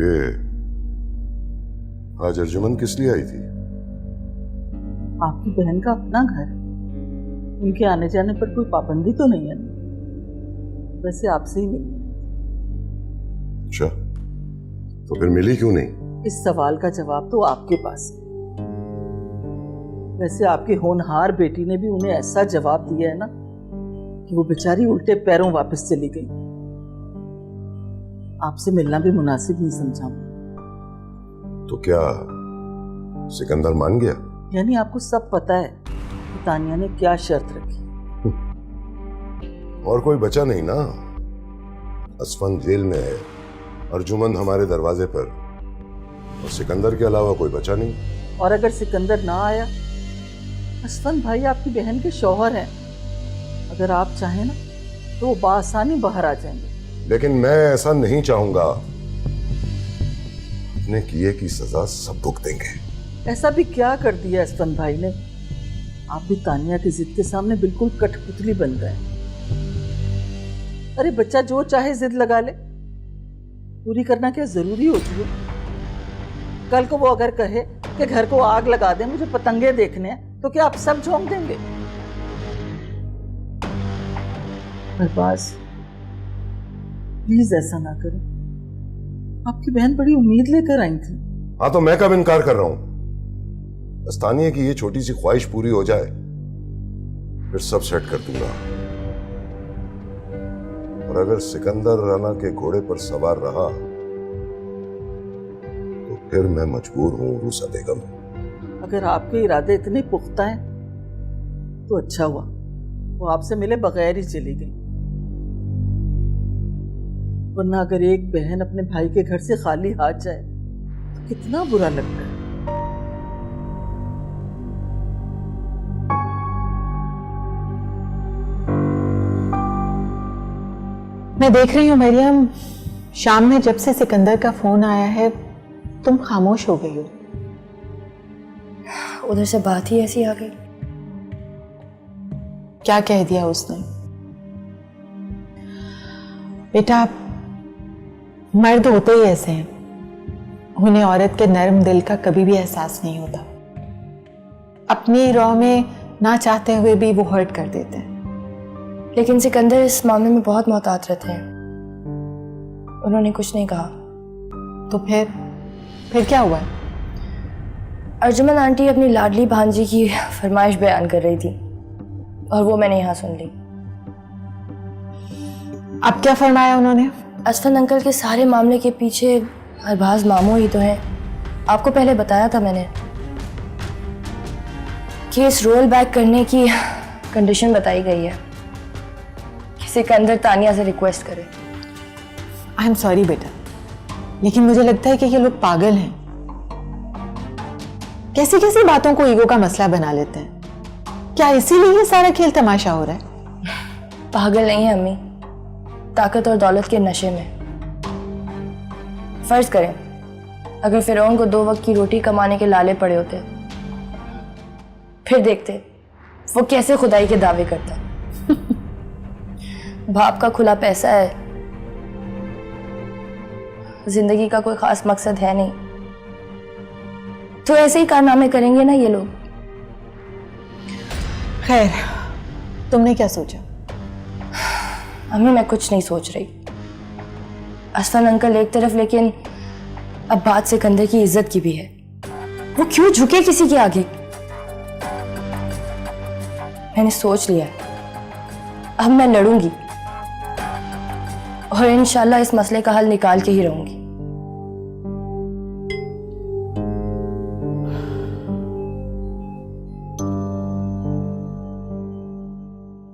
ये आज अर्जुमन किस लिए आई थी? आपकी बहन का अपना घर है, उनके आने जाने पर कोई पाबंदी तो नहीं है ना? वैसे आपसे ही मिलनी है। अच्छा, तो फिर मिली क्यों नहीं? इस सवाल का जवाब तो आपके पास है। वैसे आपकी होनहार बेटी ने भी उन्हें ऐसा जवाब दिया है ना कि वो बेचारी उल्टे पैरों वापस चली गई। आपसे मिलना भी मुनासिब नहीं समझा। तो क्या सिकंदर मान गया? यानी आपको सब पता है कि तानिया ने क्या शर्त रखी? और कोई बचा नहीं ना। असफन जेल में है, अर्जुमन हमारे दरवाजे पर, और सिकंदर के अलावा कोई बचा नहीं। और अगर सिकंदर ना आया, असफन भाई आपकी बहन के शौहर हैं। अगर आप चाहें ना तो वो बासानी बाहर आ जाएंगे। लेकिन मैं ऐसा नहीं चाहूंगा। अपने किए की सजा सब भुगतेंगे। ऐसा भी क्या कर दिया असफन भाई ने? आप भी तानिया की जिद के सामने बिल्कुल कठपुतली बन गए। अरे बच्चा जो चाहे जिद लगा ले, पूरी करना क्या जरूरी होती है? कल को वो अगर कहे कि घर को आग लगा दे, मुझे पतंगे देखने हैं, तो क्या आप सब झोंक देंगे? बस प्लीज ऐसा ना करें। आपकी बहन बड़ी उम्मीद लेकर आई थी। हाँ, तो मैं कब इनकार कर रहा हूं? अस्तानिया की ये छोटी सी ख्वाहिश पूरी हो जाए, फिर सब सेट कर दूंगा। और अगर सिकंदर राणा के घोड़े पर सवार रहा तो फिर मैं मजबूर हूं रूसा बेगम। अगर आपके इरादे इतने पुख्ता हैं तो अच्छा हुआ वो आपसे मिले बगैर ही चली गई। वरना अगर एक बहन अपने भाई के घर से खाली हाथ जाए तो कितना बुरा लगता है। मैं देख रही हूँ मरियम, शाम में जब से सिकंदर का फोन आया है तुम खामोश हो गई हो। उधर से बात ही ऐसी आ गई। क्या कह दिया उसने? बेटा, मर्द होते ही ऐसे हैं, उन्हें औरत के नरम दिल का कभी भी एहसास नहीं होता। अपनी रॉ में ना चाहते हुए भी वो हर्ट कर देते हैं। लेकिन सिकंदर इस मामले में बहुत मोहतात रहते हैं। उन्होंने कुछ नहीं कहा। तो फिर क्या हुआ? अर्जुमन आंटी अपनी लाडली भांजी की फरमाइश बयान कर रही थी और वो मैंने यहाँ सुन ली। अब क्या फरमाया उन्होंने? असफन अंकल के सारे मामले के पीछे अरबाज मामू ही तो हैं। आपको पहले बताया था मैंने। केस रोल बैक करने की कंडीशन बताई गई है। सिकंदर तानिया से रिक्वेस्ट करे। आई एम सॉरी बेटा, लेकिन मुझे लगता है कि ये लोग पागल हैं। कैसी कैसी बातों को ईगो का मसला बना लेते हैं। क्या इसीलिए ये सारा खेल तमाशा हो रहा है? पागल नहीं है अम्मी, ताकत और दौलत के नशे में। फर्ज करें अगर फिरौन को 2 वक्त की रोटी कमाने के लाले पड़े होते, फिर देखते वो कैसे खुदाई के दावे करता। बाप का खुला पैसा है, जिंदगी का कोई खास मकसद है नहीं, तो ऐसे ही कारनामे करेंगे ना ये लोग। खैर, तुमने क्या सोचा? अम्मी मैं कुछ नहीं सोच रही। असफन अंकल एक तरफ, लेकिन अब बात सिकंदर की इज्जत की भी है। वो क्यों झुके किसी के आगे? मैंने सोच लिया है, अब मैं लड़ूंगी और इंशाल्लाह इस मसले का हल निकाल के ही रहूंगी।